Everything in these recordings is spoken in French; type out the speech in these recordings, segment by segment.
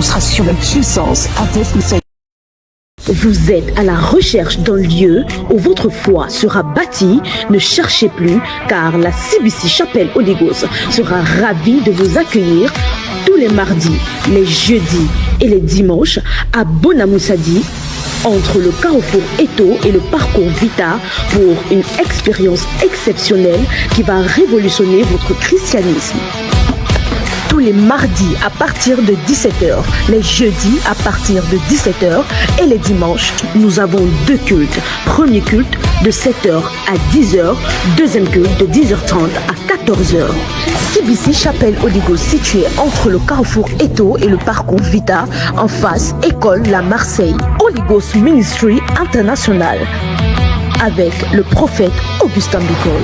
démonstration de puissance avec nous. Vous êtes à la recherche d'un lieu où votre foi sera bâtie. Ne cherchez plus, car la CBC Chapelle Holy Ghost sera ravie de vous accueillir tous les mardis, les jeudis et les dimanches à Bonamoussadi, entre le carrefour Eto et le parcours Vita, pour une expérience exceptionnelle qui va révolutionner votre christianisme. Tous les mardis à partir de 17h, les jeudis à partir de 17h et les dimanches, nous avons deux cultes. Premier culte de 7h à 10h, deuxième culte de 10h30 à 14h. CBC Chapelle Holy Ghost, située entre le carrefour Eto et le parcours Vita, en face École La Marseille. Holy Ghost Ministry International, avec le prophète Augustin Bicoy.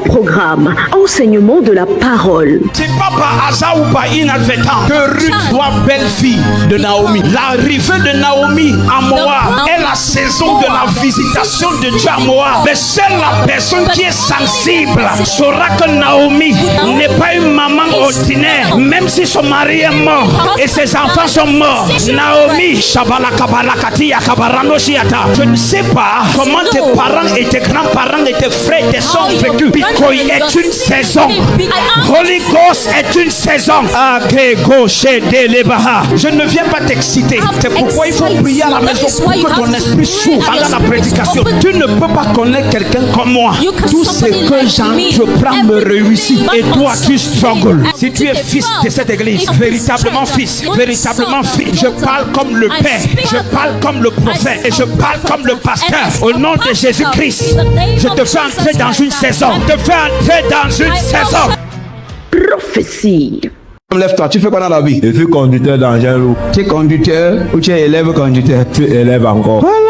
Programme enseignement de la parole. C'est pas par hasard ou par inadvertance que Ruth soit belle-fille de Naomi. L'arrivée de Naomi à Moab est la saison de la visitation de Dieu à Moab. Mais seule la personne qui est sensible saura que Naomi n'est pas une maman ordinaire, même si son mari est mort et ses enfants sont morts. Naomi, je ne sais pas comment tes parents et tes grands-parents et tes frères et tes soeurs ont vécu. Bitcoin est une saison. Holy Ghost est une saison. Je ne viens pas t'exciter. C'est pourquoi il faut prier à la maison pour que ton esprit s'ouvre pendant la prédication. Tu ne peux pas connaître quelqu'un comme moi. Tout ce que j'entreprends me réussit. Et toi, tu struggles. Si tu es fils de cette église, véritablement fils, je parle comme le Père, je parle comme le prophète et je parle comme le pasteur. Au nom de Jésus-Christ, je te fais entrer dans une saison. Prophétie. Lève-toi, tu fais quoi dans la vie? Je suis conducteur d'engin lourd. Tu es conducteur ou tu es élève conducteur? Tu es élève encore. Voilà.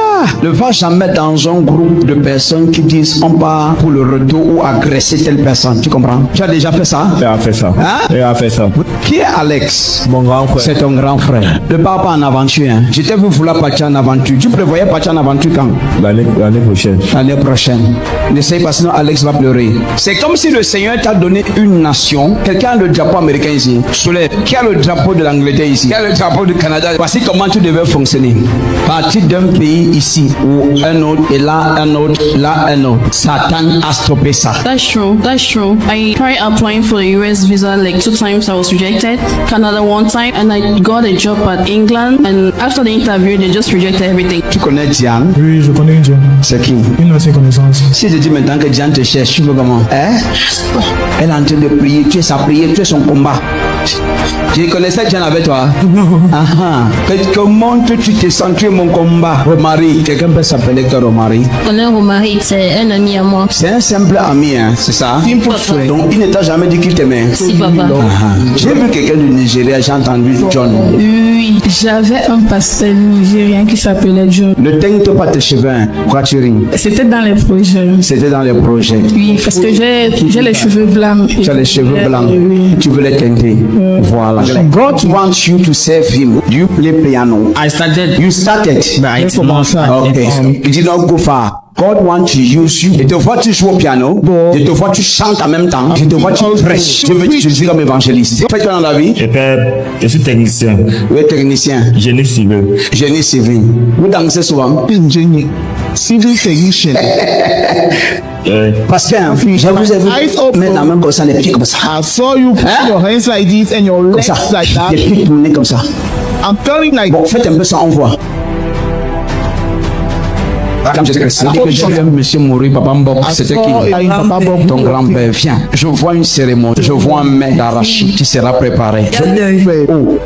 Ne va jamais dans un groupe de personnes qui disent on part pour le retour ou agresser telle personne. Tu comprends? Tu as déjà fait ça? Il a fait ça. Hein? Il a fait ça. Qui est Alex? Mon grand frère. C'est ton grand frère. Ne pars pas en aventure. Hein. Je t'ai vu vouloir partir en aventure. Tu prévoyais partir en aventure quand? L'année prochaine. L'année prochaine. N'essaye pas, sinon Alex va pleurer. C'est comme si le Seigneur t'a donné une nation. Quelqu'un a le drapeau américain ici. Soleil. Qui a le drapeau de l'Angleterre ici? Qui a le drapeau du Canada? Voici comment tu devais fonctionner. Partir d'un pays ici ou un autre et là un autre, là un autre. Satan a stoppé ça. That's true. I tried applying for the US visa like 2 times. I was rejected. Canada 1 time, and I got a job at England. And after the interview, they just rejected everything. Tu connais Diane? Oui, je connais Diane. C'est qui? Une ancienne connaissance. Si je dis maintenant que Diane te cherche, tu veux comment? Hein? Elle est en train de prier. Tu es sa prière, tu es son combat. Je connaissais Diane avec toi? Non. Comment tu te sens? Tu es mon combat. Romari. Quelqu'un peut s'appeler que Romari? Romari, c'est un ami à moi. C'est un simple ami, hein, c'est ça? Donc il ne t'a jamais dit qu'il t'aimait? Si, papa. J'ai vu quelqu'un du Nigeria, j'ai entendu John. Oui, j'avais un pasteur nigérien qui s'appelait John. Ne teigne pas tes cheveux, hein. Pourquoi tu ris? C'était dans les projets. C'était dans les projets. Oui, parce que j'ai les cheveux blancs. Tu as les cheveux blancs. Oui. Tu veux les teinter. Voilà. God wants you to serve him. Do you play piano? I started. You started. J'ai commencé à Okay. You did not go far. God wants to use you. Je te vois tu joues au piano. Je te vois tu chantes en même temps. Je te vois tu prêches. Je veux t'utiliser comme évangéliste. Fais-toi dans la vie. Je suis technicien. Oui, technicien. Génie civil. Génie civil. Vous dansez souvent. Ingénieur. Civil technician. Parce que je vous ai vu mettre la main comme ça, les pieds comme ça. I saw you put your hands like this and your Comme legs ça. like that. Les pieds tournés comme ça. I'm feeling like Bon, faites un peu ça, on voit. Quand je dis que j'ai vu un monsieur mourir, Papa Mbok, c'était qui? Ton grand-père. Viens, je vois une cérémonie, je vois un mets d'arachide qui sera préparé. Oh.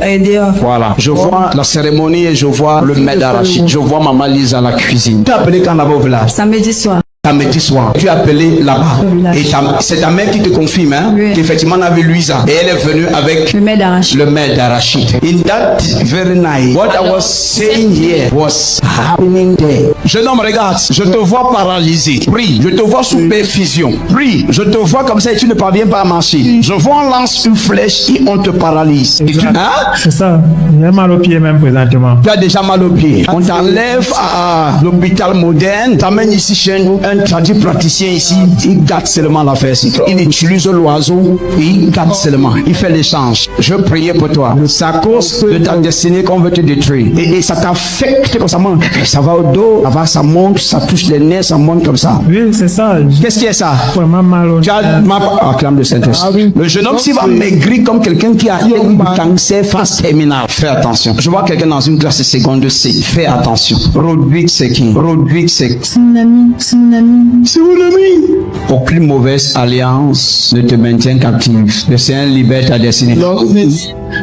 Voilà, je vois la cérémonie et je vois le mets d'arachide. Je vois Maman Lise à la cuisine. Tu as appelé quand là-bas au village? Samedi soir. Samedi soir, tu es appelé là-bas. Et c'est ta mère qui te confirme, hein, oui. qu'effectivement on avait Louisa. Et elle est venue avec le mets d'arachide. In that very night, what I was saying here was happening there. Jeune homme, regarde, je te vois paralysé. Prie, je te vois sous perfusion. Prie, je te vois comme ça et tu ne parviens pas à marcher. Je vois on lance une flèche et on te paralyse. Et tu, hein? C'est ça. J'ai mal au pied même présentement. Tu as déjà mal au pied. On t'enlève à l'hôpital moderne, t'amènes ici chez un praticien ici, il gâte seulement l'affaire. Il utilise l'oiseau et il gâte seulement. Il fait l'échange. Je priais pour toi. C'est à cause de ta destinée qu'on veut te détruire. Et ça t'affecte comme ça. Ça va au dos, ça monte, ça touche les nerfs, ça monte comme ça. Oui, c'est ça. Qu'est-ce qui est ça? Vraiment mal au Tu as acclame le Saint-Esprit. Le jeune homme s'il va maigrir comme quelqu'un qui a un cancer phase terminale. Fais attention. Je vois quelqu'un dans une classe de seconde C. Fais attention. Rodrigue c'est qui? Rodrigue c'est mon ami. C'est mon ami. C'est mon ami. Aucune mauvaise alliance ne te maintient captive. Le Seigneur libère ta destinée.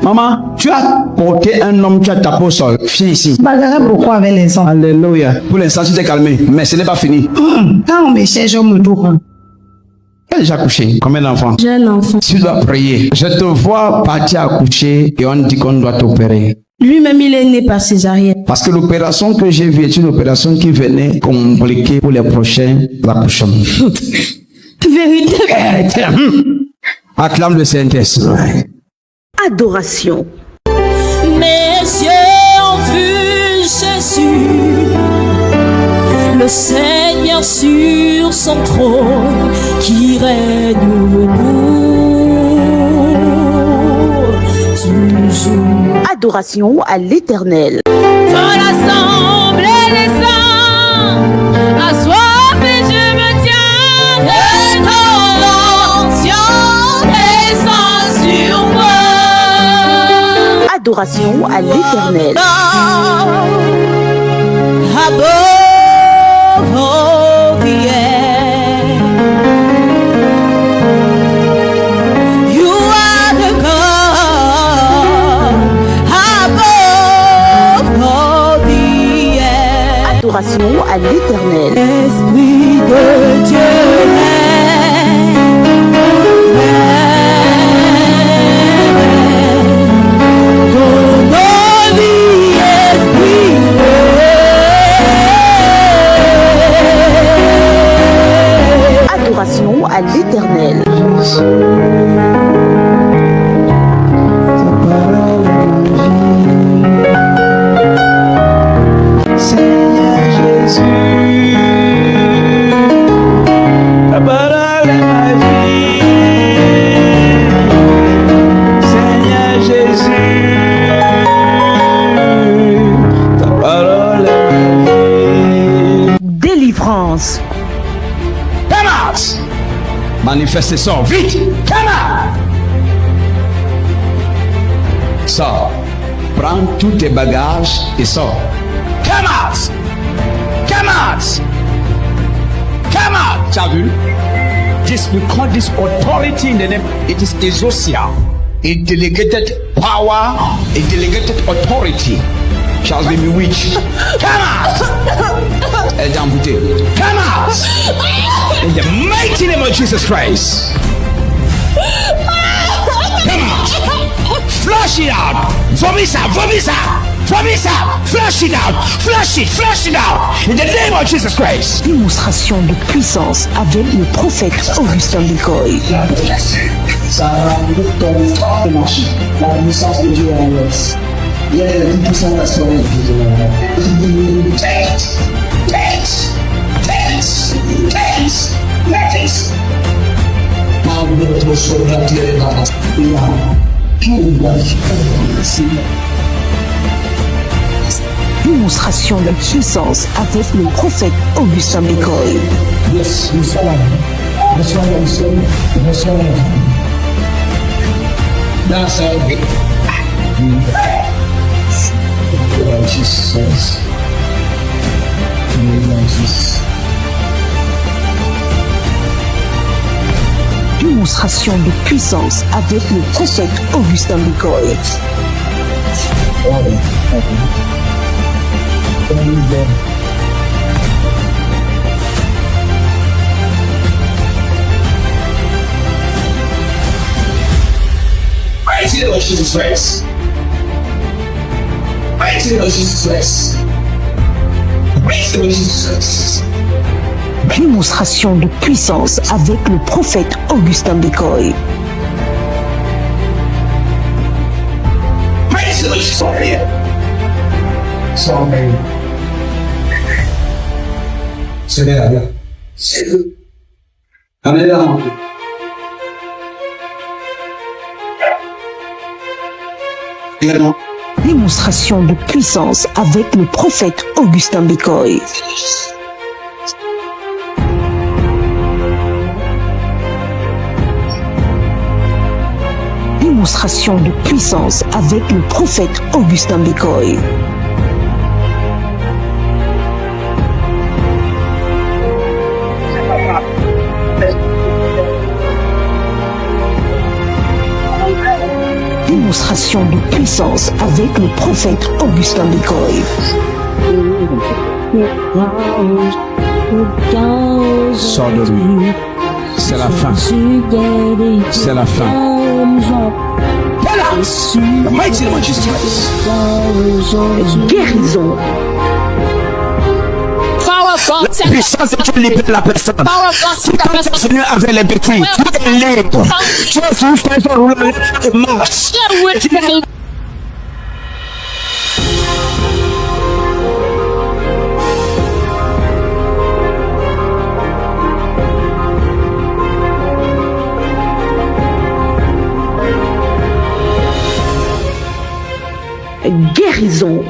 Maman, tu as porté un homme, tu as tapé au sol. Viens ici. Pourquoi avec les enfants? Alléluia. Pour l'instant, tu t'es calmé, mais ce n'est pas fini. Quand on me cherche, on me trouve. Tu as déjà couché? Combien d'enfants? J'ai un enfant. Tu dois prier. Je te vois partir à coucher et on dit qu'on doit t'opérer. Lui-même, il est né par césarienne. Parce que l'opération que j'ai vue est une opération qui venait compliquer pour les prochains accouchements. Vérité. Acclame le Saint-Esprit. Adoration. Mes yeux ont vu Jésus, le Seigneur sur son trône, qui règne toujours. Adoration à l'Éternel. Dans l'assemblée des saints, assoiffé je me tiens, et dans l'onction descend sur moi. Adoration à l'Éternel. Above all the air, you are the God. Above all the air, Adoration à l'Éternel. Esprit de Dieu. Adoration à l'Éternel. Seigneur Jésus, ta parole est ma vie. Seigneur Jésus, ta parole est ma vie. Délivrance. Come out! Manifestez ça, vite! Come out! Sors. Prends tous tes bagages et sors. Come out! Come out! Come out! Tu as vu? This, we call this authority in the name. It is exousia. A delegated power, a delegated authority shall be bewitched. Come out! Come out! In the mighty name of Jesus Christ. Come out! Flush it out! Vomit out! Vomit out! Vomit out! Flush it out! Flush it! Flush it out! In the name of Jesus Christ. Démonstration de puissance avec le prophète Augustin Bicoy. Ça rajoute ton fort de marché. La puissance de Dieu en l'os. Il y a une puissance restaurée. Démonstration de puissance avec le prophète Augustin Bicoy. Yes, nous sommes là. Bonsoir, nous sommes. Bonsoir. Now, so Jesus. Jesus. Démonstration de puissance avec le prophète Augustin Bicoy. Mighty name of Jesus Christ. Mighty name of Jesus Christ. Démonstration de puissance avec le prophète Augustin Bikoy. Démonstration de puissance avec le prophète Augustin Bikoy. Démonstration de puissance avec le prophète Augustin Bikoy. Démonstration de puissance avec le prophète Augustin Bikoy. Sors de lui. C'est la fin. C'est la fin. Mighty name of Jesus. Guérison. La puissance de Dieu libère la personne. Si tu es venu avec les béquilles, tu es libre. Tu es juste un jour où la marche. Guérison.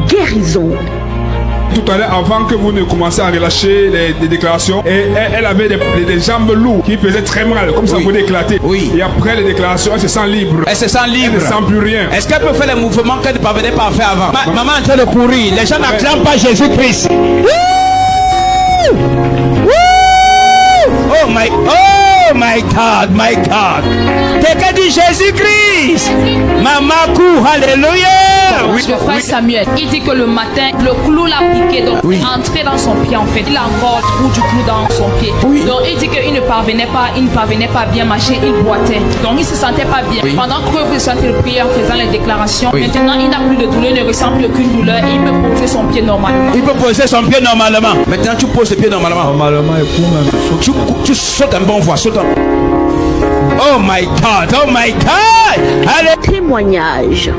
Guérison. Tout à l'heure, avant que vous ne commenciez à relâcher les déclarations, et elle avait des jambes lourdes qui faisaient très mal, comme ça vous éclater. Oui. Et après les déclarations, elle se sent libre. Elle se sent libre. Elle ne sent plus rien. Est-ce qu'elle peut faire les mouvements qu'elle ne parvenait pas à faire avant? Maman est en train de pourrir. Les gens n'acclament pas Jésus-Christ. Oh my God, my God. Quelqu'un dit Jésus-Christ. Mamakou, alléluia. Oui, le frère Samuel, il dit que le matin, le clou l'a piqué, donc entré dans son pied en fait. Il a encore le trou du clou dans son pied. Donc il dit qu'il ne parvenait pas bien marcher, il boitait. Donc il se sentait pas bien. Pendant que vous sentez le prière en faisant les déclarations, maintenant il n'a plus de douleur, il ne ressent plus aucune douleur, il peut poser son pied normalement. Il peut poser son pied normalement. Maintenant tu poses le pied normalement. Normalement, Tu sautes un bon voie, saute un... Oh my God, oh my God. Allez. Témoignage.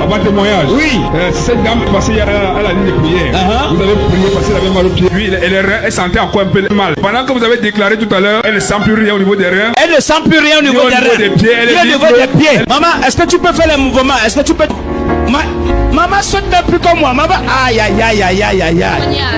Avant témoignage. Oui. C'est cette dame passée à la ligne de prière. Vous avez prié parce qu'elle avait mal au pied. Lui, elle sentait encore un peu mal. Pendant que vous avez déclaré tout à l'heure, elle ne sent plus rien au niveau des reins. Elle ne sent plus rien au niveau des reins. Des pieds, elle est au niveau des pieds. Maman, est-ce que tu peux faire les mouvements? Est-ce que tu peux... Maman saute même plus comme moi. Maman, aïe.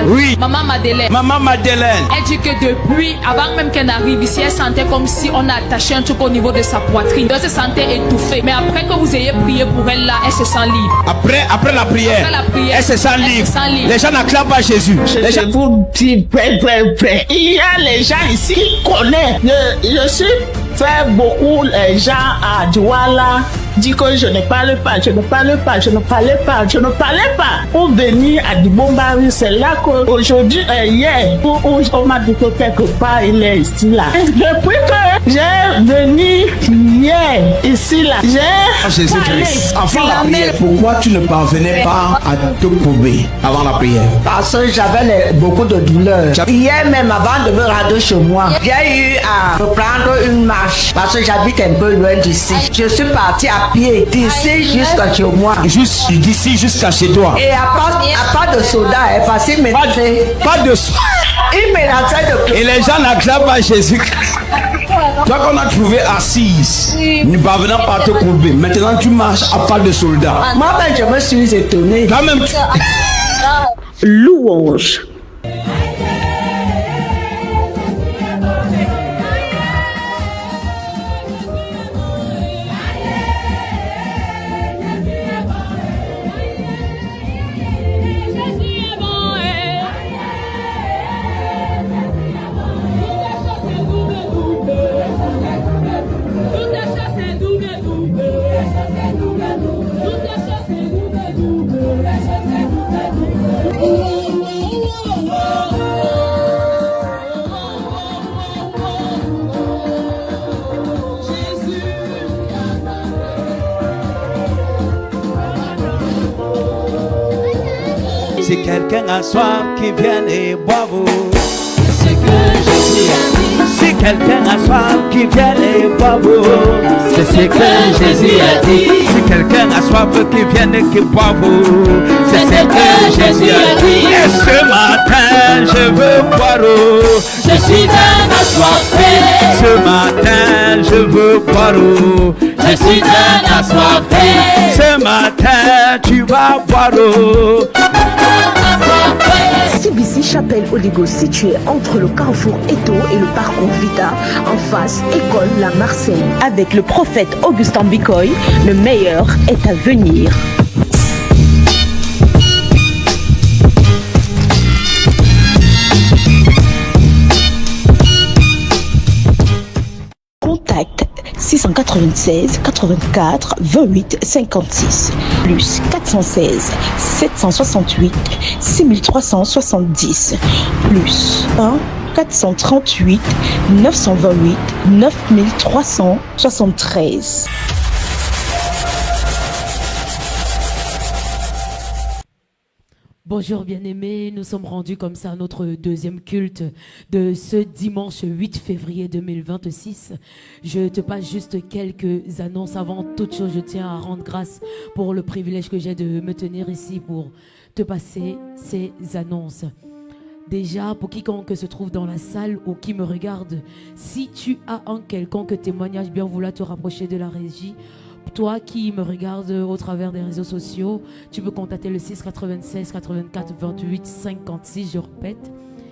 Oui. Maman Madeleine. Maman Madeleine. Elle dit que depuis, avant même qu'elle arrive ici, elle sentait comme si on a attaché un truc au niveau de sa poitrine. Elle se sentait étouffée. Mais après que vous ayez prié pour elle là, elle se sent libre. Après la prière, elle se sent libre. Les gens n'acclament pas Jésus. Je vous dis, il y a les gens ici qui connaissent. Je suis fait beaucoup les gens à Douala. Dit que je ne parle pas. Pour venir à Dibombari, c'est là qu'aujourd'hui, hier, on m'a dit que quelque part, il est ici là. Depuis que j'ai venu hier, ici là, Jésus-Christ, avant la prière, pourquoi tu ne parvenais pas à te courber avant la prière? Parce que j'avais beaucoup de douleurs. Hier même, avant de me rendre chez moi, j'ai eu à reprendre une marche parce que j'habite un peu loin d'ici. Je suis partie à pied d'ici jusqu'à chez moi. Juste d'ici jusqu'à chez toi. Et à part de soda, parce qu'il pas de soda. Il menaçait de... Et les gens n'acclament pas Jésus. Toi qu'on a trouvé assise, ne parvenant pas à te courber. Maintenant tu marches à pas de soldats. Moi-même je me suis étonné. Quand même. Louange. Si quelqu'un a soif, qui vienne et boive. C'est ce que Jésus a dit. Si quelqu'un a soif, qui vienne et boive. C'est ce que Jésus a dit. Si quelqu'un a soif, qui vienne et qui boive. C'est ce que Jésus a dit. Et ce matin, je veux boire. Je suis un assoiffé. Ce matin, je veux boire. Je suis un assoiffé. Ce matin, tu vas boire. CBC Chapelle Holy Ghost, situé entre le carrefour Eto et le parcours Vita, en face École La Marseille. Avec le prophète Augustin Bicoy, le meilleur est à venir. Contact 696 84 28 56 plus 416 768 6370 plus 1 438 928 9373. Bonjour bien-aimés, nous sommes rendus comme ça à notre deuxième culte de ce dimanche 8 février 2026. Je te passe juste quelques annonces. Avant toute chose, je tiens à rendre grâce pour le privilège que j'ai de me tenir ici pour te passer ces annonces. Déjà, pour quiconque se trouve dans la salle ou qui me regarde, si tu as un quelconque témoignage, bien vouloir te rapprocher de la régie. Toi qui me regardes au travers des réseaux sociaux, tu peux contacter le 6 96 84 28 56. Je répète,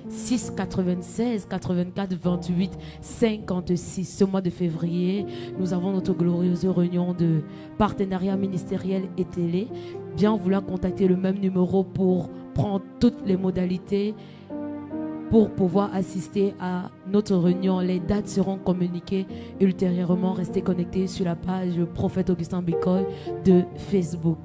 6 96 84 28 56. Ce mois de février, nous avons notre glorieuse réunion de partenariat ministériel et télé. Bien vouloir contacter le même numéro pour prendre toutes les modalités pour pouvoir assister à notre réunion. Les dates seront communiquées ultérieurement. Restez connectés sur la page Prophète Augustin Bicoy de Facebook.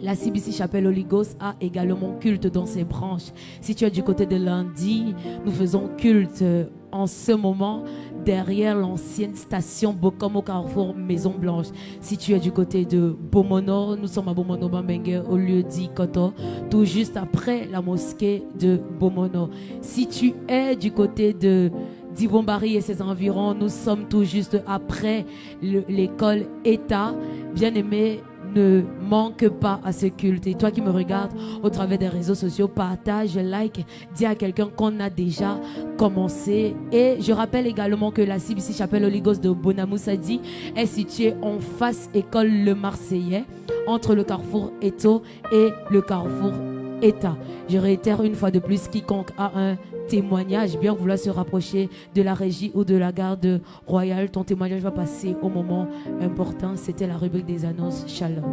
La CBC Chapelle Holy Ghost a également culte dans ses branches. Si tu es du côté de Lundi, nous faisons culte en ce moment derrière l'ancienne station Bokom au carrefour Maison Blanche. Si tu es du côté de Bomono, nous sommes à Bomono Bambenge au lieu dit Koto, tout juste après la mosquée de Bomono. Si tu es du côté de Dibombari et ses environs, nous sommes tout juste après l'école État. Bien-aimé, ne manque pas à ce culte. Et toi qui me regardes au travers des réseaux sociaux, partage, like, dis à quelqu'un qu'on a déjà commencé. Et je rappelle également que la CBC Chapelle Holy Ghost de Bonamoussadi est située en face école Le Marseillais, entre le carrefour Eto et le carrefour État. Je réitère une fois de plus, quiconque a un témoignage, bien vouloir se rapprocher de la régie ou de la garde royale, ton témoignage va passer au moment important. C'était la rubrique des annonces. Shalom.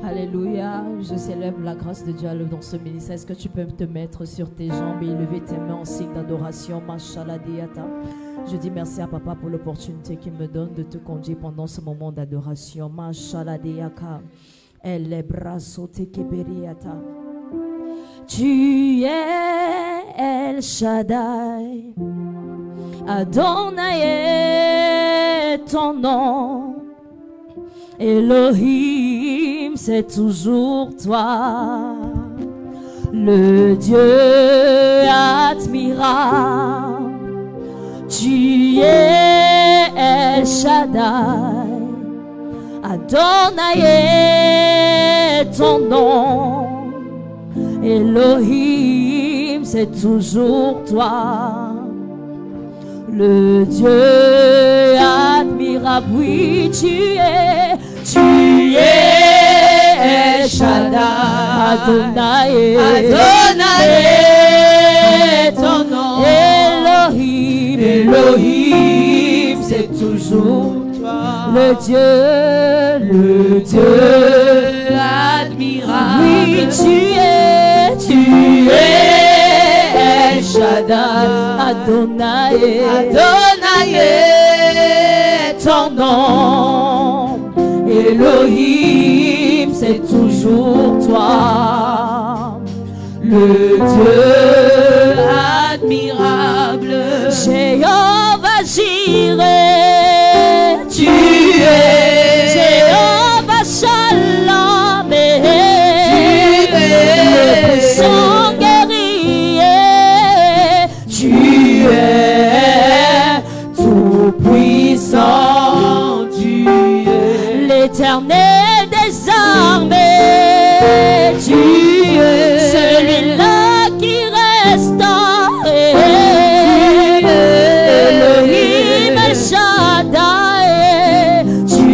Alléluia, je célèbre la grâce de Dieu dans ce ministère. Est-ce que tu peux te mettre sur tes jambes et lever tes mains en signe d'adoration? Mashallah Diata. Je dis merci à Papa pour l'opportunité qu'il me donne de te conduire pendant ce moment d'adoration. Mashallah Diaka. Elle est brassotée keberiata. Tu es El Shaddai, Adonai est ton nom, Elohim c'est toujours toi, le Dieu admirable. Tu es El Shaddai, Adonai est ton nom, Elohim, c'est toujours toi, le Dieu admirable. Oui, tu es El Shaddai, Adonai, est ton nom, Elohim, c'est toujours toi, le Dieu admirable. Oui, tu es El Shaddai, Adonai est ton nom, Elohim c'est toujours toi, le Dieu admirable. Jéhovah Jireh, tu es Jéhovah Shalom, tu es l'armée des armées. Tu es celui-là qui reste. Elohim El Shaddai. Tu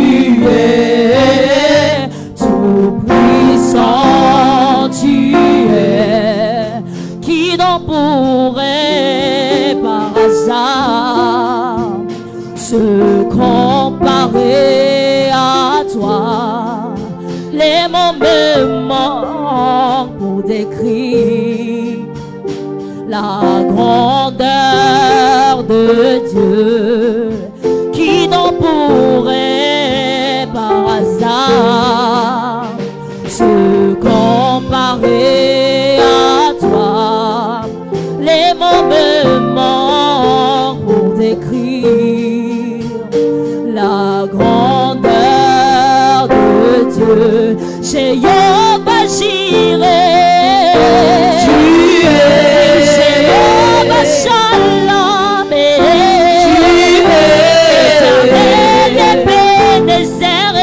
es tout puissant. Tu es qui n'en pourrait par hasard se comparer à toi. Les mots me manquent pour décrire la grandeur de Dieu, qui n'en pourrait par hasard se comparer à toi. Les mots me manquent pour décrire la grandeur de Dieu. Chez Yahweh Jireh, tu es Jéhovah Shalom, tu es Éternel Ebenezer,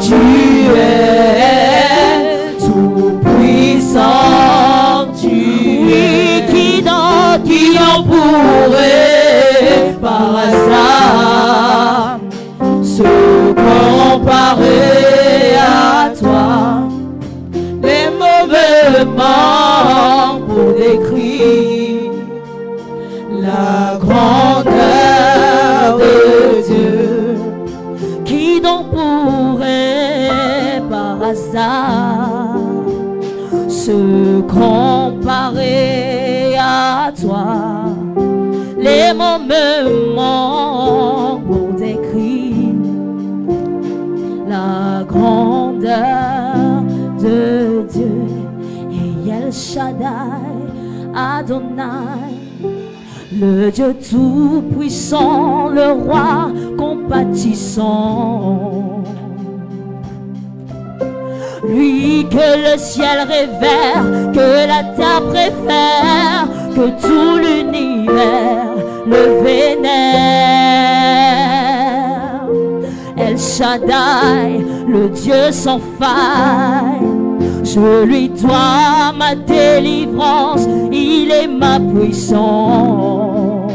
tu es tout puissant, tu es qui n'en pourrait par hasard se comparer à toi. Les mauvais manquent pour décrire la grandeur de Dieu, qui n'en pourrait par hasard se comparer à toi. Les mots me manquent pour décrire la grandeur de Dieu. Et El Shaddai, Adonai, le Dieu tout-puissant, le roi compatissant. Lui que le ciel révère, que la terre préfère, que tout l'univers le vénère. El Shaddai, le Dieu sans faille, je lui dois ma délivrance, il est ma puissance.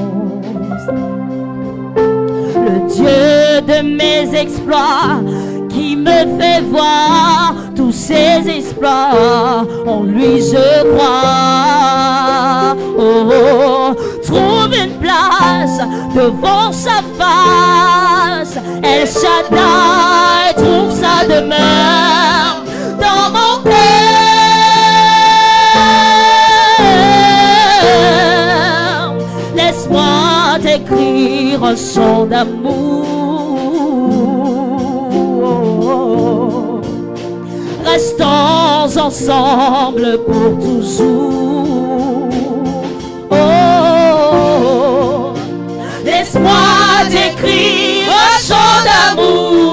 Le Dieu de mes exploits, qui me fait voir tous ses exploits, en lui je crois. Oh, oh, trouve une place devant sa face. El Shaddai trouve sa demeure dans mon cœur. Laisse-moi t'écrire un chant d'amour. Restons ensemble pour toujours. Oh, laisse-moi t'écrire un chant d'amour.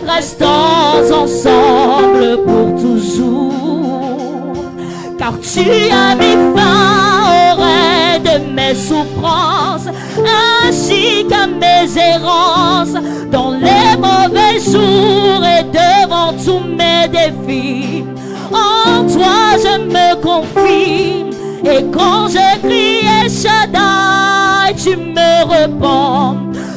Restons ensemble pour toujours, car tu as mis fin au règne de mes souffrances, ainsi qu'à mes errances dans les mauvais jours et devant tous mes défis. En toi je me confie, et quand je crie El Shaddai, tu me réponds.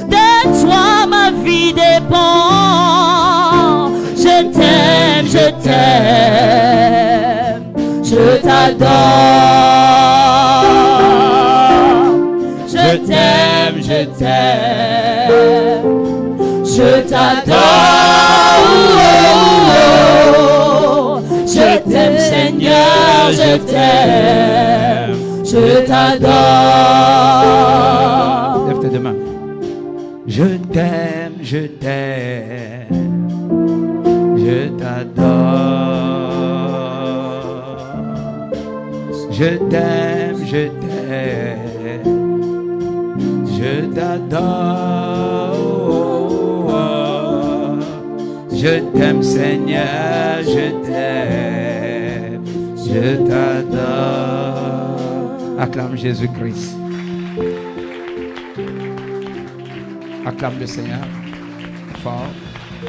De toi ma vie dépend. Je t'aime, je t'aime, je t'adore. Je t'aime, je t'aime, je t'adore. Je t'aime Seigneur, je t'aime, je t'adore. Lève tes deux mains. Je t'aime, je t'aime, je t'adore. Je t'aime, je t'aime, je t'adore. Je t'aime Seigneur, je t'aime, je t'adore. Acclame Jésus-Christ. Acclame le Seigneur. Fort.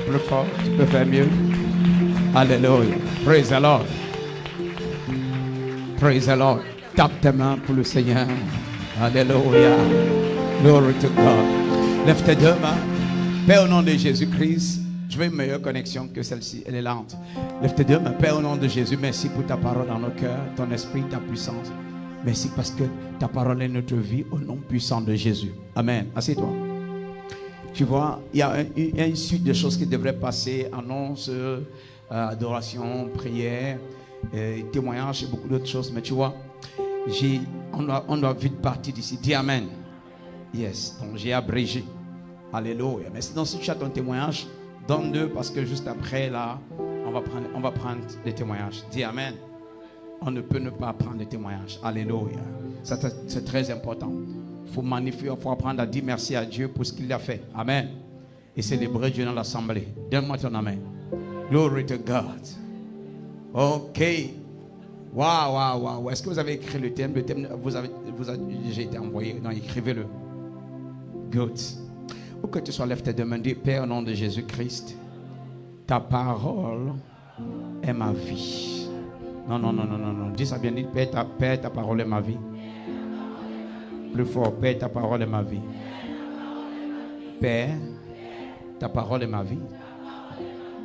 Plus fort. Tu peux faire mieux. Alléluia. Praise the Lord. Praise the Lord. Tape tes mains pour le Seigneur. Alléluia. Glory to God. Lève tes deux mains. Père, au nom de Jésus-Christ, je veux une meilleure connexion que celle-ci. Elle est lente. Lève tes deux mains. Père, au nom de Jésus, merci pour ta parole dans nos cœurs, ton esprit, ta puissance. Merci parce que ta parole est notre vie au nom puissant de Jésus. Amen. Assieds-toi. Tu vois, il y a une suite de choses qui devraient passer. Annonce, adoration, prière, témoignage et beaucoup d'autres choses. Mais tu vois, on doit vite partir d'ici. Dis Amen. Yes. Donc j'ai abrégé. Alléluia. Mais sinon, si tu as ton témoignage, donne-le parce que juste après, là, on va prendre des témoignages. Dis Amen. On ne peut ne pas prendre des témoignages. Alléluia. C'est très important. Il faut magnifier, il faut apprendre à dire merci à Dieu pour ce qu'il a fait. Amen. Et célébrer Dieu dans l'assemblée. Donne-moi ton Amen. Glory to God. Ok. Waouh. Est-ce que vous avez écrit le thème? Le thème vous a déjà été envoyé. Non, écrivez-le. Good. Pour que tu sois lève tes deux mains, dis Père au nom de Jésus-Christ, ta parole est ma vie. Non. Dis ça bien, dis Père, ta parole est ma vie. Plus fort, Père, ta parole est ma vie. Père, ta parole est ma vie.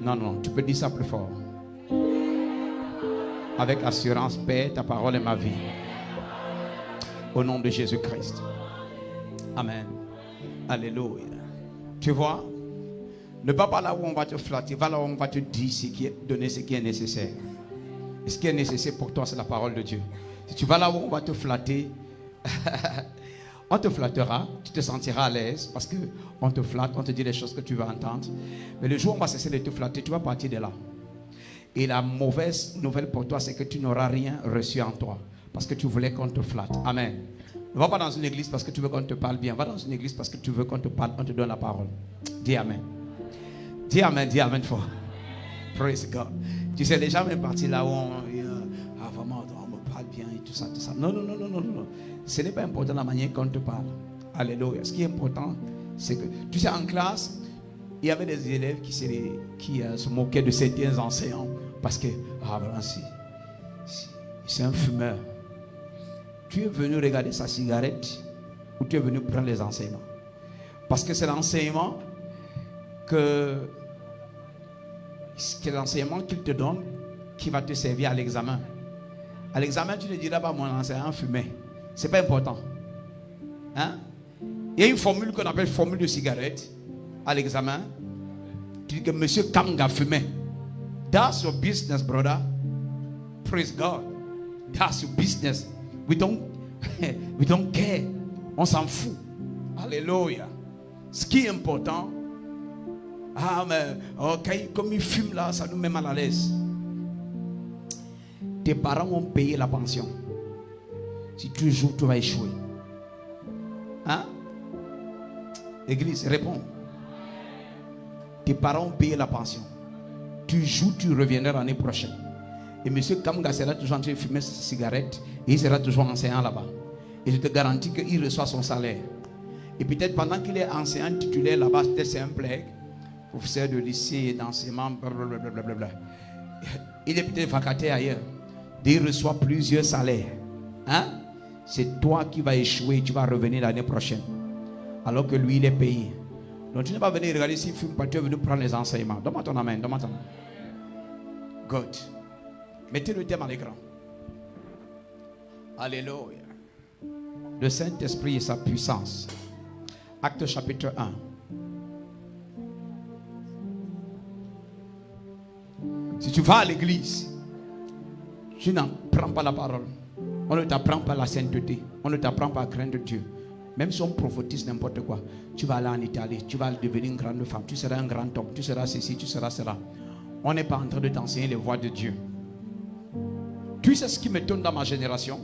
Non, tu peux dire ça plus fort. Avec assurance, Père, ta parole est ma vie. Au nom de Jésus-Christ. Amen. Alléluia. Tu vois, ne va pas là où on va te flatter, va là où on va te dire donner ce qui est nécessaire. Et ce qui est nécessaire pour toi, c'est la parole de Dieu. Si tu vas là où on va te flatter, on te flattera, tu te sentiras à l'aise parce qu'on te flatte, on te dit les choses que tu veux entendre. Mais le jour où on va cesser de te flatter, tu vas partir de là. Et la mauvaise nouvelle pour toi, c'est que tu n'auras rien reçu en toi parce que tu voulais qu'on te flatte. Amen. Ne va pas dans une église parce que tu veux qu'on te parle bien. Va dans une église parce que tu veux qu'on te parle, on te donne la parole. Dis Amen. Dis Amen fort. Praise God. Tu sais déjà même parti là où vraiment on me parle bien et tout ça. Non. Ce n'est pas important la manière qu'on te parle. Alléluia. Ce qui est important, c'est que, tu sais, en classe, il y avait des élèves qui se moquaient de certains enseignants parce que, vraiment, c'est un fumeur. Tu es venu regarder sa cigarette ou tu es venu prendre les enseignements? Parce que c'est l'enseignement l'enseignement qu'il te donne qui va te servir à l'examen. À l'examen, tu ne diras pas mon enseignant fumait. Ce n'est pas important. Hein? Il y a une formule qu'on appelle formule de cigarette. À l'examen, tu dis que monsieur Kanga fumait. That's your business, brother. Praise God. That's your business. We don't care. On s'en fout. Alléluia. Ce qui est important, mais comme il fume là, ça nous met mal à l'aise. Tes parents ont payé la pension. Si tu joues, tu vas échouer. Hein? Église, réponds. Tes parents ont payé la pension. Tu joues, tu reviendras l'année prochaine. Et monsieur Kamga sera toujours en train de fumer sa cigarette et il sera toujours enseignant là-bas. Et je te garantis qu'il reçoit son salaire. Et peut-être pendant qu'il est enseignant titulaire là-bas, peut-être c'est un plague, professeur de lycée, d'enseignement, blablabla. Il est peut-être vacataire ailleurs. Et il reçoit plusieurs salaires. Hein? C'est toi qui vas échouer, tu vas revenir l'année prochaine. Alors que lui, il est payé. Donc tu n'es pas venu regarder s'il fume pas, tu es venu prendre les enseignements. Donne-moi ton amen, donne-moi ton amen. Good. Mettez le thème à l'écran. Alléluia. Le Saint-Esprit et sa puissance. Acte chapitre 1. Si tu vas à l'église, tu n'apprends pas la parole. On ne t'apprend pas la sainteté. On ne t'apprend pas à craindre Dieu. Même si on prophétise n'importe quoi, tu vas aller en Italie, tu vas devenir une grande femme, tu seras un grand homme, tu seras ceci, tu seras cela. On n'est pas en train de t'enseigner les voies de Dieu. Tu sais ce qui m'étonne dans ma génération?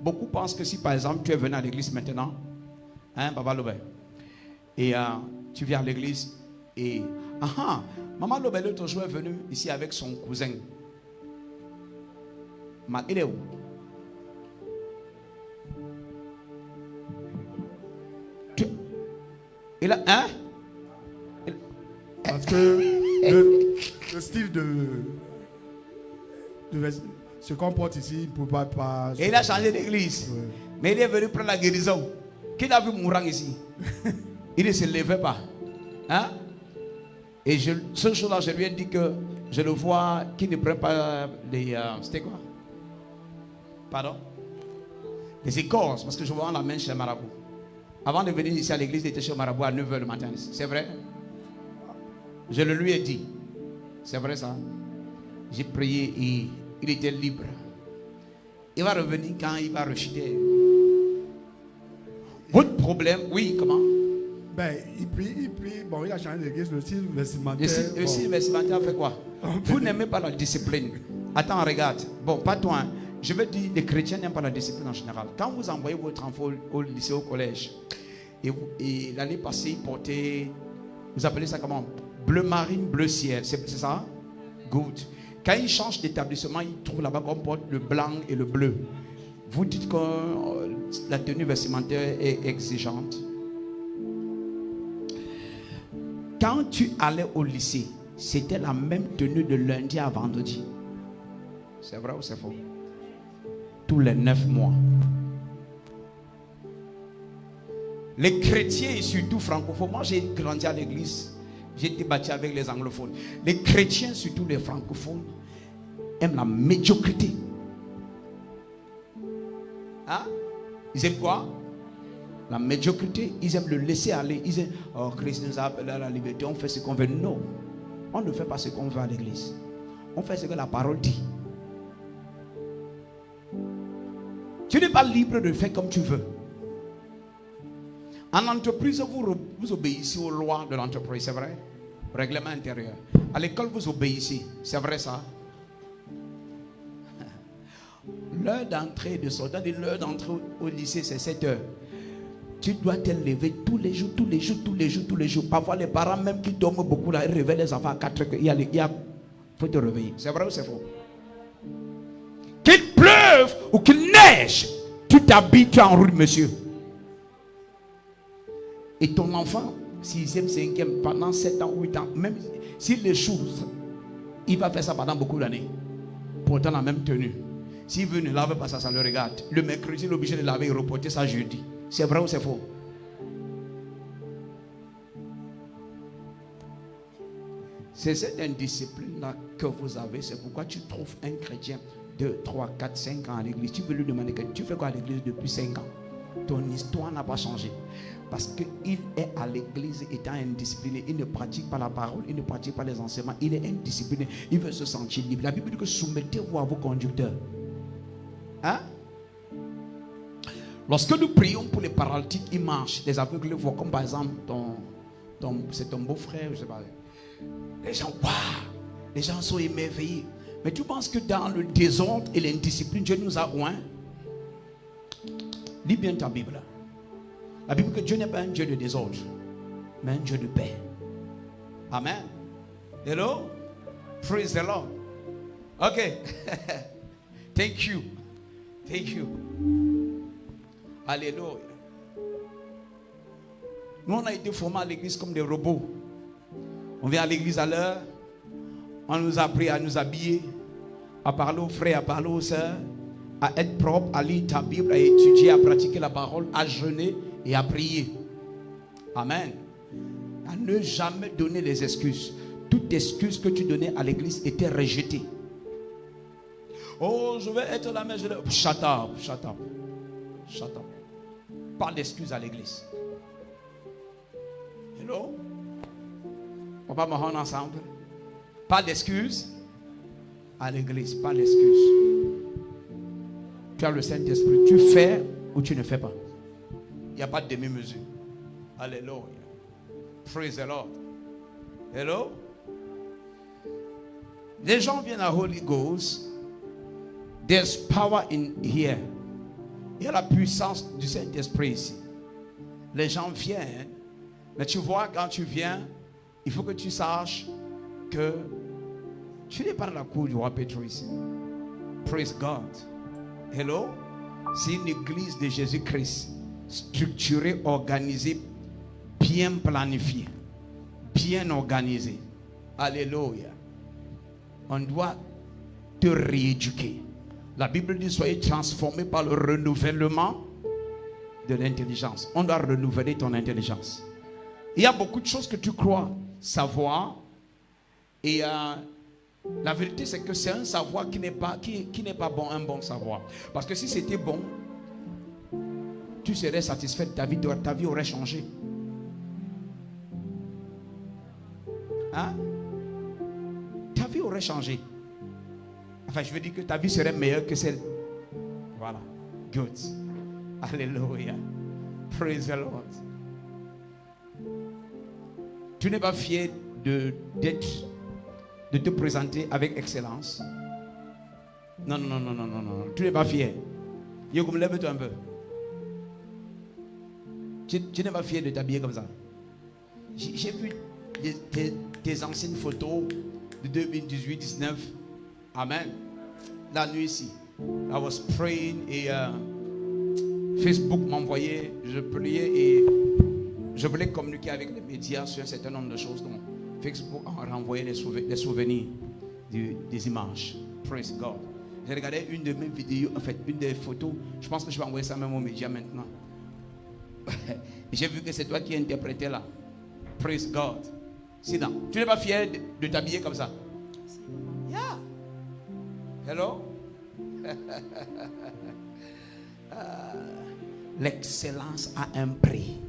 Beaucoup pensent que si par exemple tu es venu à l'église maintenant, hein, Baba Lobé, et tu viens à l'église et Maman Lobé l'autre jour est venue ici avec son cousin. Il est où? Il a, hein? Parce que le style de ce qu'on porte ici, il ne peut pas. Et il a changé d'église. Ouais. Mais il est venu prendre la guérison. Qui l'a vu mourir ici? Il ne se levait pas. Hein? Et ce jour-là, je lui ai dit que je le vois qui ne prend pas les. C'était quoi? Pardon? Les écorces, parce que je vois la main chez le marabout. Avant de venir ici à l'église, il était chez le marabout à 9h le matin. C'est vrai? Je le lui ai dit. C'est vrai ça? J'ai prié et il était libre. Il va revenir quand il va rejeter. Votre problème, oui, comment? Ben, il prie. Bon, il a changé d'église, le style vestimentaire. Le style vestimentaire fait quoi? Vous n'aimez pas la discipline. Attends, regarde. Bon, pas toi. Hein. Je veux dire, les chrétiens n'aiment pas la discipline en général. Quand vous envoyez votre enfant au lycée, au collège, et l'année passée, il portait, vous appelez ça comment? Bleu marine, bleu ciel. C'est ça? Good. Quand il change d'établissement, il trouve là-bas qu'on porte le blanc et le bleu. Vous dites que la tenue vestimentaire est exigeante. Quand tu allais au lycée, c'était la même tenue de lundi à vendredi. C'est vrai ou c'est faux? Tous les 9 mois. Les chrétiens et surtout francophones, moi j'ai grandi à l'église, j'ai été bâti avec les anglophones. Les chrétiens, surtout les francophones, aiment la médiocrité. Hein? Ils aiment quoi? La médiocrité. Ils aiment le laisser aller. Ils aiment, oh, Christ nous a appelé à la liberté, on fait ce qu'on veut. Non, on ne fait pas ce qu'on veut à l'église. On fait ce que la parole dit. Tu n'es pas libre de faire comme tu veux. En entreprise, vous obéissez aux lois de l'entreprise, c'est vrai? Règlement intérieur. À l'école, vous obéissez, c'est vrai ça? L'heure d'entrée et de sortie, l'heure d'entrée au lycée, c'est 7 heures. Tu dois te lever tous les jours. Parfois, les parents, même qui dorment beaucoup, là, ils réveillent les enfants à 4 heures. Il faut te réveiller. C'est vrai ou c'est faux? Qu'il pleuve ou qu'il neige, tu t'habilles, tu es en route, monsieur. Et ton enfant, 6e, 5e, pendant 7 ans, 8 ans, même s'il échoue, il va faire ça pendant beaucoup d'années. Pourtant, la même tenue. S'il veut ne lave pas ça, ça le regarde. Le mercredi, il est obligé de laver et reporter ça jeudi. C'est vrai ou c'est faux? C'est cette indiscipline-là que vous avez. C'est pourquoi tu trouves un chrétien 2, 3, 4, 5 ans à l'église. Tu veux lui demander que tu fais quoi à l'église depuis 5 ans? Ton histoire n'a pas changé. Parce qu'il est à l'église étant indiscipliné. Il ne pratique pas la parole. Il ne pratique pas les enseignements. Il est indiscipliné. Il veut se sentir libre. La Bible dit que soumettez-vous à vos conducteurs. Hein? Lorsque nous prions pour les paralytiques, ils marchent. Les aveugles le voient. Comme par exemple, c'est ton beau-frère, je sais pas. Les gens, waouh! Les gens sont émerveillés. Mais tu penses que dans le désordre et l'indiscipline, Dieu nous a oint? Lis bien ta Bible. La Bible dit que Dieu n'est pas un Dieu de désordre, mais un Dieu de paix. Amen. Hello? Praise the Lord. Ok. Thank you. Thank you. Alléluia. Nous, on a été formés à l'église comme des robots. On vient à l'église à l'heure. On nous a appris à nous habiller, à parler aux frères, à parler aux sœurs, à être propre, à lire ta Bible, à étudier, à pratiquer la parole, à jeûner et à prier. Amen. À ne jamais donner les excuses. Toute excuse que tu donnais à l'église était rejetée. Oh, je vais être là, mais je vais... Shut up, shut up. Shut up. Pas d'excuses à l'église. Hello? On va me rendre ensemble. Pas d'excuses à l'église. Pas d'excuses. Tu as le Saint-Esprit. Tu fais ou tu ne fais pas. Il n'y a pas de demi-mesure. Alléluia. Praise the Lord. Hello? Les gens viennent à Holy Ghost. There's power in here. Il y a la puissance du Saint-Esprit ici. Les gens viennent. Mais tu vois, quand tu viens, il faut que tu saches que tu n'es pas dans la cour du roi Pétrus ici. Praise God. Hello? C'est une église de Jésus-Christ. Structurée, organisée, bien planifiée. bien organisé. Alléluia. On doit te rééduquer. La Bible dit soyez transformés par le renouvellement de l'intelligence. On doit renouveler ton intelligence. Il y a beaucoup de choses que tu crois savoir. Et la vérité, c'est que c'est un savoir qui n'est pas bon, un bon savoir. Parce que si c'était bon, tu serais satisfait de ta vie aurait changé. Hein? Ta vie aurait changé. Enfin, je veux dire que ta vie serait meilleure que celle. Voilà. Good. Alléluia. Praise the Lord. Tu n'es pas fier de te présenter avec excellence. Non. Tu n'es pas fier. Yogoum, lève-toi un peu. Tu n'es pas fier de t'habiller comme ça. J'ai vu tes anciennes photos de 2018-19. Amen. La nuit ici. I was praying et Facebook m'envoyait, je priais et je voulais communiquer avec les médias sur un certain nombre de choses. Donc Facebook a renvoyé des souvenirs, des images. Praise God. J'ai regardé une de mes vidéos, en fait, une des photos. Je pense que je vais envoyer ça même aux médias maintenant. J'ai vu que c'est toi qui interprétais là. Praise God. Sinon, tu n'es pas fier de t'habiller comme ça? Yeah. Hello? L'excellence a un prix.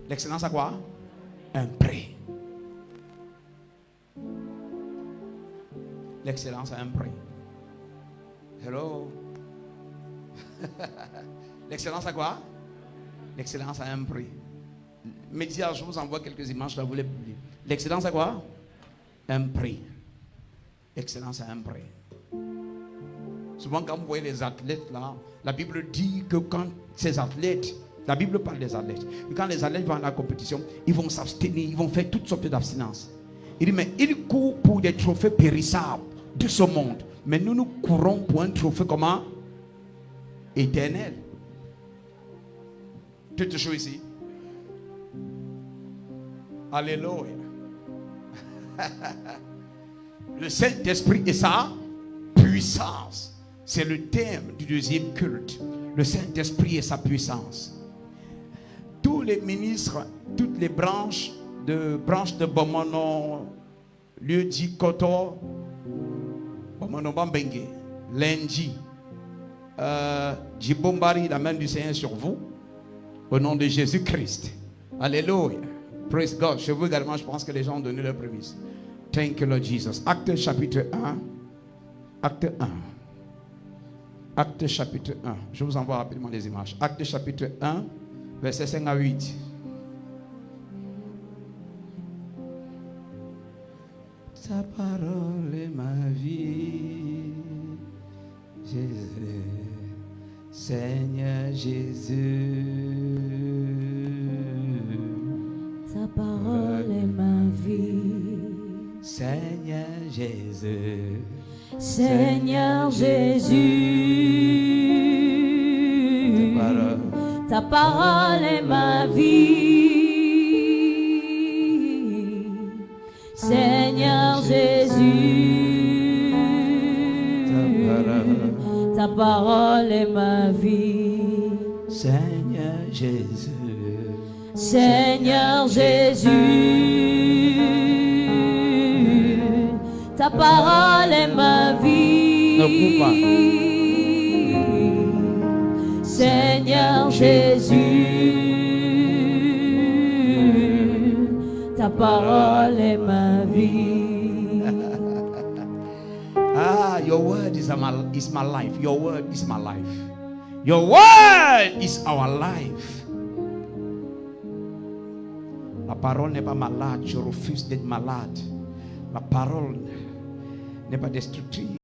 L'excellence a quoi? Un prix. L'excellence a un prix. Hello? L'excellence a quoi? L'excellence a un prix. Médias, je vous envoie quelques images, là, vous les publiez. L'excellence a quoi? Un prix. L'excellence a un prix. Souvent, quand vous voyez les athlètes là, la Bible dit que quand ces athlètes, la Bible parle des athlètes, et quand les athlètes vont à la compétition, ils vont s'abstenir, ils vont faire toutes sortes d'abstinences. Il dit, mais ils courent pour des trophées périssables de ce monde. Mais nous courons pour un trophée comment? Éternel. Tu te joues ici? Alléluia. Le Saint-Esprit et sa puissance. C'est le thème du deuxième culte. Le Saint-Esprit et sa puissance. Tous les ministres, toutes les branches de Bomono, lieu dit Koto, Bomono Bambengue, Lenji, Djibombari, la main du Seigneur sur vous, au nom de Jésus-Christ. Alléluia. Praise God. Chez vous également, je pense que les gens ont donné leur prémisse. Thank you, Lord Jesus. Acte chapitre 1. Acte 1. Acte chapitre 1. Je vous envoie rapidement les images. Acte chapitre 1, verset 5 à 8. Ta parole est ma vie, Jésus, Seigneur Jésus. Ta parole est ma vie, Seigneur Jésus. Seigneur Jésus, ta parole est ma vie, Seigneur Jésus, ta parole est ma vie, Seigneur Jésus, Seigneur Jésus, ta parole est ma vie. Seigneur Jésus, ta parole est ma vie. Ah, your word is my life. Your word is my life. Your word is our life. La parole n'est pas malade. Je refuse d'être malade. La parole n'est pas destructrice.